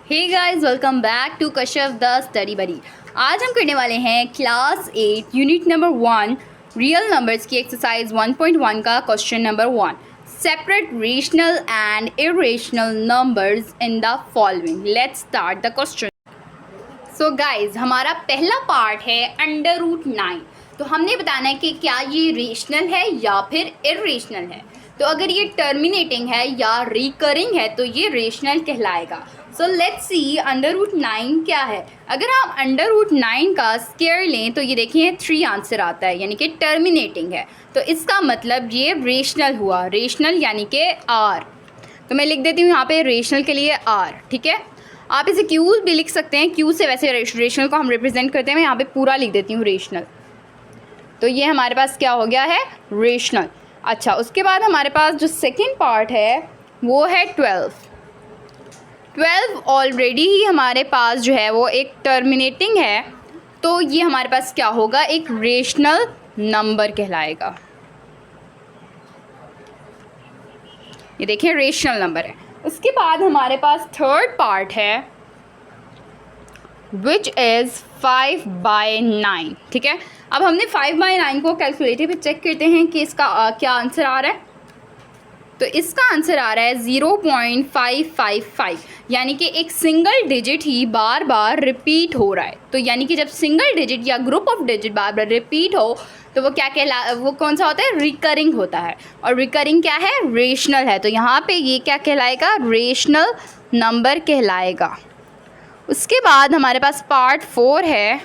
Hey guys, welcome back to Kashyap the study buddy. आज हम करने वाले हैं class 8 unit number 1 real numbers की एक्सरसाइज 1.1 का question number 1। Separate rational and irrational numbers in the following. Let's start the question. So guys, हमारा पहला part है √9। तो हमने बताना है कि क्या ये रेशनल है या फिर इरेशनल है। तो अगर ये टर्मिनेटिंग है या रिकरिंग है तो ये रेशनल कहलाएगा। सो लेट्स सी √9 क्या है। अगर हम √9 का स्क्वायर लें तो ये देखिए 3 आंसर आता है, यानी कि टर्मिनेटिंग है। तो इसका मतलब ये रेशनल हुआ। रेशनल यानी कि R। तो मैं लिख देती हूँ यहाँ पे रेशनल के लिए R, ठीक है। आप इसे Q भी लिख सकते हैं। Q से वैसे रेशनल को हम रिप्रेजेंट करते हैं। मैं यहाँ पे पूरा लिख देती हूँ रेशनल। तो ये हमारे पास क्या हो गया है, रेशनल। अच्छा, उसके बाद हमारे पास जो सेकेंड पार्ट है वो है 12 ऑलरेडी ही हमारे पास जो है वो एक टर्मिनेटिंग है। तो ये हमारे पास क्या होगा, एक रेशनल नंबर कहलाएगा। ये देखिए रेशनल नंबर है। उसके बाद हमारे पास थर्ड पार्ट है विच इज़ 5/9, ठीक है। अब हमने 5/9 को कैलकुलेटर पे चेक करते हैं कि इसका क्या आंसर आ रहा है। तो इसका आंसर आ रहा है 0.555, यानी कि एक सिंगल डिजिट ही बार बार रिपीट हो रहा है। तो यानी कि जब सिंगल डिजिट या group of digit bar bar repeat हो तो वो क्या वो कौन सा होता है, रिकरिंग होता है। और रिकरिंग क्या है, रेशनल है। तो यहाँ पे ये क्या कहलाएगा, रेशनल नंबर कहलाएगा। उसके बाद हमारे पास पार्ट 4 है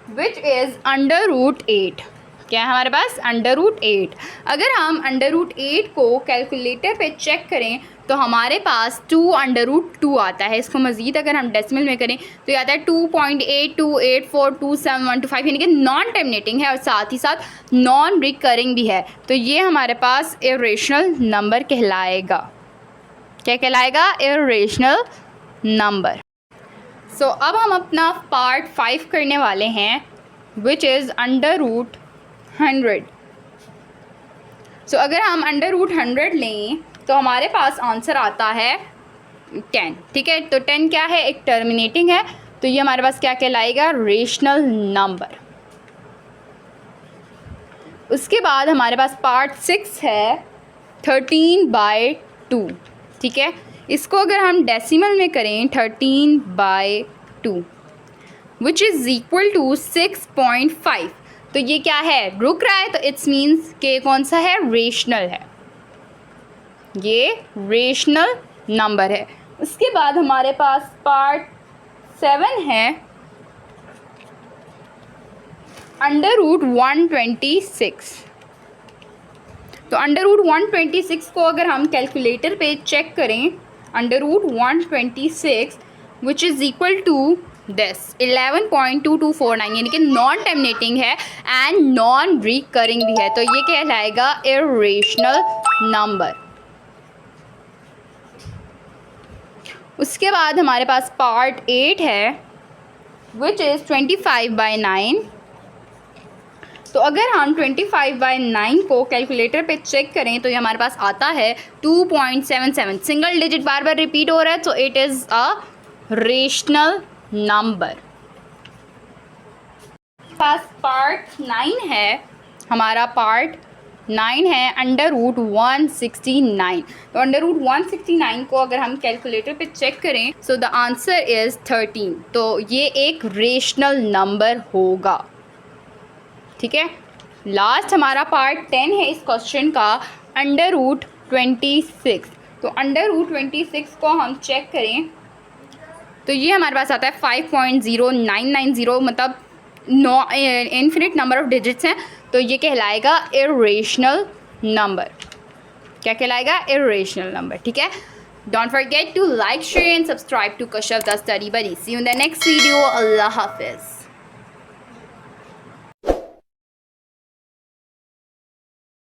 विच इज़ √8। क्या है हमारे पास, √8। अगर हम √8 को कैलकुलेटर पे चेक करें तो हमारे पास 2√2 आता है। इसको मज़ीद अगर हम डेसिमल में करें तो ये आता है 2.82842712, यानी कि नॉन टर्मिनेटिंग है और साथ ही साथ नॉन रिकरिंग भी है। तो ये हमारे पास इरेशनल नंबर कहलाएगा। क्या कहलाएगा, इरेशनल नंबर। सो अब हम अपना पार्ट 5 करने वाले हैं विच इज़ √100। सो अगर हम √100 लें तो हमारे पास आंसर आता है 10, ठीक है। तो 10 क्या है, एक टर्मिनेटिंग है। तो ये हमारे पास क्या कहलाएगा, रेशनल नंबर। उसके बाद हमारे पास पार्ट 6 है 13/2, ठीक है। इसको अगर हम डेसिमल में करें 13/2 विच इज़ इक्वल टू 6.5। तो ये क्या है, रुक रहा है। तो इट्स मीन्स के कौन सा है, रेशनल है। ये रेशनल नंबर है। उसके बाद हमारे पास पार्ट 7 है √126। तो √126 को अगर हम कैलकुलेटर पे चेक करें, √126 which is equal to this 11.2249, यानी कि नॉन टर्मिनेटिंग है एंड नॉन रिकरिंग भी है। तो ये कहलाएगा इरेशनल नंबर। उसके बाद हमारे पास पार्ट 8 है विच इज़ 25/9। तो अगर हम 25/9 को कैलकुलेटर पे चेक करें तो ये हमारे पास आता है 2.77। सिंगल डिजिट बार बार रिपीट हो रहा है, तो it is a rational number. Pass part 9 है, हमारा पार्ट 9 है √169। तो √169 को अगर हम कैलकुलेटर पे चेक करें सो द आंसर इज़ 13। तो ये एक रेशनल नंबर होगा, ठीक है। लास्ट हमारा पार्ट 10 है इस क्वेश्चन का, √26। तो √26 को हम चेक करें तो ये हमारे पास आता है 5.0990, मतलब इन्फिनिट नंबर ऑफ डिजिट्स हैं। तो ये कहलाएगा इरेशनल नंबर। क्या कहलाएगा, इरेशनल नंबर, ठीक है। Don't forget to like, share and subscribe to Kashyap the study buddy. See you in the next video. अल्लाह हाफिज़।